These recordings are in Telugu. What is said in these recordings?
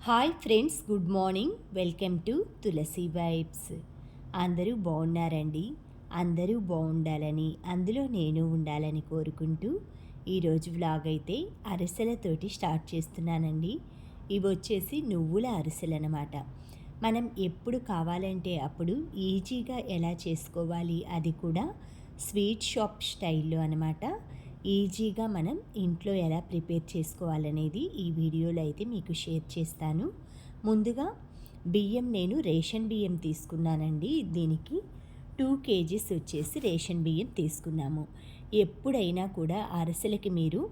Hi friends, good morning. Welcome to Tulasi vibes. అందరూ బాగున్నారండి. అందరూ బాగుండాలని, అందులో నేను ఉండాలని కోరుకుంటూ ఈరోజు వ్లాగ్ అయితే అరిసెలతోటి స్టార్ట్ చేస్తున్నానండి. ఇవి వచ్చేసి నువ్వుల అరిసెలు అన్నమాట. మనం ఎప్పుడు కావాలంటే అప్పుడు ఈజీగా ఎలా చేసుకోవాలి, అది కూడా స్వీట్ షాప్ స్టైల్లో అనమాట. ఈజీగా మనం ఇంట్లో ఎలా ప్రిపేర్ చేసుకోవాలనేది ఈ వీడియోలో అయితే మీకు షేర్ చేస్తాను. ముందుగా బియ్యం నేను రేషన్ బియ్యం తీసుకున్నానండి. దీనికి 2 కేజీస్ వచ్చేసి రేషన్ బియ్యం తీసుకున్నాము. ఎప్పుడైనా కూడా అరిసెలకి మీరు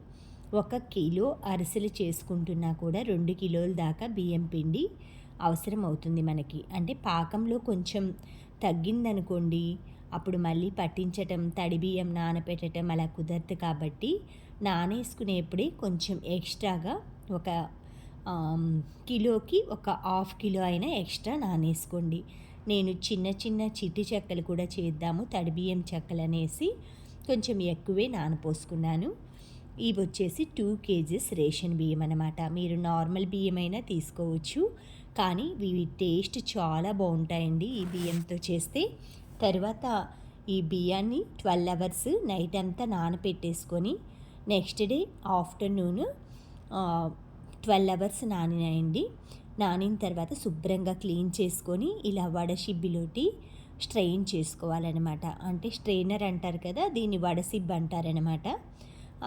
1 కిలో అరిసెలు చేసుకుంటున్నా కూడా 2 కిలోల దాకా బియ్యం పిండి అవసరం అవుతుంది మనకి. అంటే పాకంలో కొంచెం తగ్గిందనుకోండి, అప్పుడు మళ్ళీ పట్టించటం, తడి బియ్యం నానబెట్టడం అలా కుదరదు. కాబట్టి నానేసుకునేప్పుడే కొంచెం ఎక్స్ట్రాగా ఒక కిలోకి ఒక హాఫ్ కిలో అయినా ఎక్స్ట్రా నానేసుకోండి. నేను చిన్న చిన్న చిట్టి చెక్కలు కూడా చేద్దాము, తడి బియ్యం చెక్కలు అనేసి కొంచెం ఎక్కువే నానపోసుకున్నాను. ఇవి వచ్చేసి 2 కేజీస్ రేషన్ బియ్యం అనమాట. మీరు నార్మల్ బియ్యం అయినా తీసుకోవచ్చు, కానీ ఇవి టేస్ట్ చాలా బాగుంటాయండి ఈ బియ్యంతో చేస్తే. తర్వాత ఈ బియ్యాన్ని 12 అవర్స్ నైట్ అంతా నానపెట్టేసుకొని నెక్స్ట్ డే ఆఫ్టర్నూన్ 12 అవర్స్ నానినాయండి. నానిన తర్వాత శుభ్రంగా క్లీన్ చేసుకొని ఇలా వడసిబ్బిలోటి స్ట్రెయిన్ చేసుకోవాలన్నమాట. అంటే స్ట్రెయినర్ అంటారు కదా, దీన్ని వడసిబ్బి అంటారనమాట.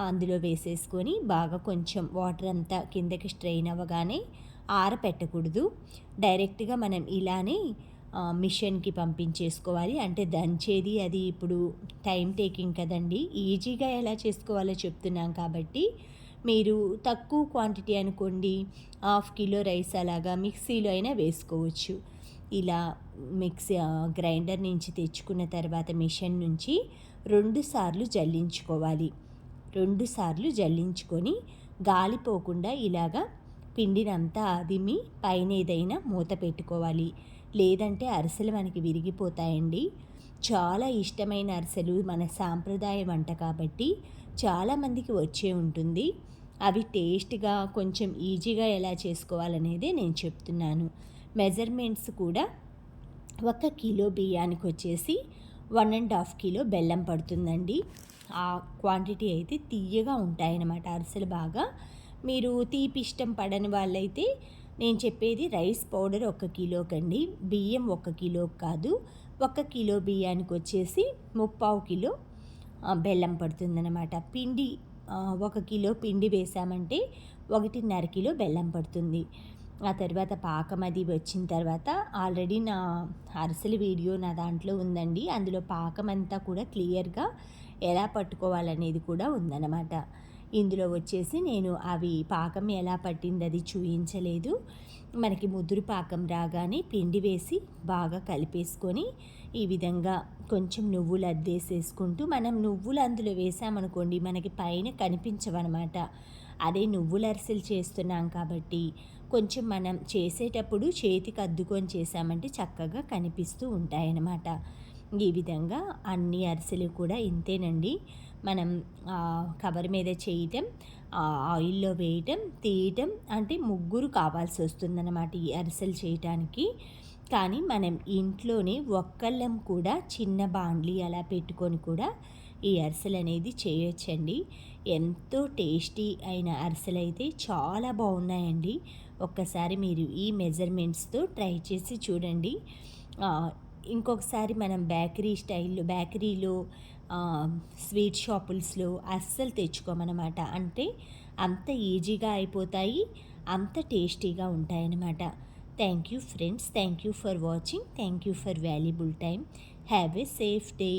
అందులో వేసేసుకొని బాగా కొంచెం వాటర్ అంతా కిందకి స్ట్రెయిన్ అవ్వగానే ఆరపెట్టకూడదు. డైరెక్ట్గా మనం ఇలానే మిషన్కి పంపించేసుకోవాలి. అంటే దంచేది అది ఇప్పుడు టైం టేకింగ్ కదండి. ఈజీగా ఎలా చేసుకోవాలో చెప్తున్నాం కాబట్టి మీరు తక్కువ క్వాంటిటీ అనుకోండి, హాఫ్ కిలో రైస్ అలాగా మిక్సీలో అయినా వేసుకోవచ్చు. ఇలా గ్రైండర్ నుంచి తెచ్చుకున్న తర్వాత మిషన్ నుంచి 2 సార్లు జల్లించుకోవాలి. 2 సార్లు జల్లించుకొని గాలిపోకుండా ఇలాగా పిండినంతా అదిమి పైన ఏదైనా మూత పెట్టుకోవాలి. లేదంటే అరిసెలు మనకి విరిగిపోతాయండి. చాలా ఇష్టమైన అరిసెలు, మన సాంప్రదాయ వంట కాబట్టి చాలామందికి వచ్చే ఉంటుంది. అవి టేస్ట్గా కొంచెం ఈజీగా ఎలా చేసుకోవాలనేది నేను చెప్తున్నాను. మెజర్మెంట్స్ కూడా 1 కిలో బియ్యానికి వచ్చేసి 1.5 కిలో బెల్లం పడుతుందండి. ఆ క్వాంటిటీ అయితే తియ్యగా ఉంటాయన్నమాట అరిసెలు బాగా. మీరు తీపి ఇష్టం పడని వాళ్ళైతే నేను చెప్పేది రైస్ పౌడర్ 1 కిలోకండి, బియ్యం 1 కిలో కాదు. 1 కిలో బియ్యానికి వచ్చేసి 3/4 కిలో బెల్లం పడుతుందన్నమాట. పిండి 1 కిలో పిండి వేసామంటే 1.5 కిలో బెల్లం పడుతుంది. ఆ తర్వాత పాకం అది వచ్చిన తర్వాత ఆల్రెడీ నా అరిసెల వీడియో నా దాంట్లో ఉందండి. అందులో పాకం అంతా కూడా క్లియర్గా ఎలా పట్టుకోవాలనేది కూడా ఉందన్నమాట. ఇందులో వచ్చేసి నేను అవి పాకం ఎలా పట్టింది అది చూపించలేదు. మనకి ముదురు పాకం రాగానే పిండి వేసి బాగా కలిపేసుకొని ఈ విధంగా కొంచెం నువ్వులు అద్దేసేసుకుంటూ, మనం నువ్వులు అందులో వేసామనుకోండి మనకి పైన కనిపించవన్నమాట. అదే నువ్వుల అరిసెలు చేస్తున్నాం కాబట్టి కొంచెం మనం చేసేటప్పుడు చేతికి అద్దుకొని చేసామంటే చక్కగా కనిపిస్తూ ఉంటాయన్నమాట. ఈ విధంగా అన్ని అరిసెలు కూడా ఇంతేనండి. మనం కవర్ మీద చేయటం, ఆయిల్లో వేయటం, తీయటం, అంటే ముగ్గురు కావాల్సి వస్తుందన్నమాట ఈ అరిసెలు చేయటానికి. కానీ మనం ఇంట్లోనే ఒక్కళ్ళం కూడా చిన్న బాండ్లీ అలా పెట్టుకొని కూడా ఈ అరిసెలు అనేది చేయొచ్చండి. ఎంతో టేస్టీ అయిన అరిసెలు అయితే చాలా బాగున్నాయండి. ఒక్కసారి మీరు ఈ మెజర్మెంట్స్తో ట్రై చేసి చూడండి. ఇంకొకసారి మనం బేకరీలో స్వీట్ షాపుల్స్లో అస్సలు తెచ్చుకోమన్నమాట. అంటే అంత ఈజీగా అయిపోతాయి, అంత టేస్టీగా ఉంటాయన్నమాట. Thank you friends, thank you for watching, thank you for valuable time. Have a safe day.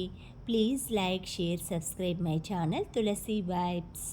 Please like, share, subscribe my channel Tulasi vibes.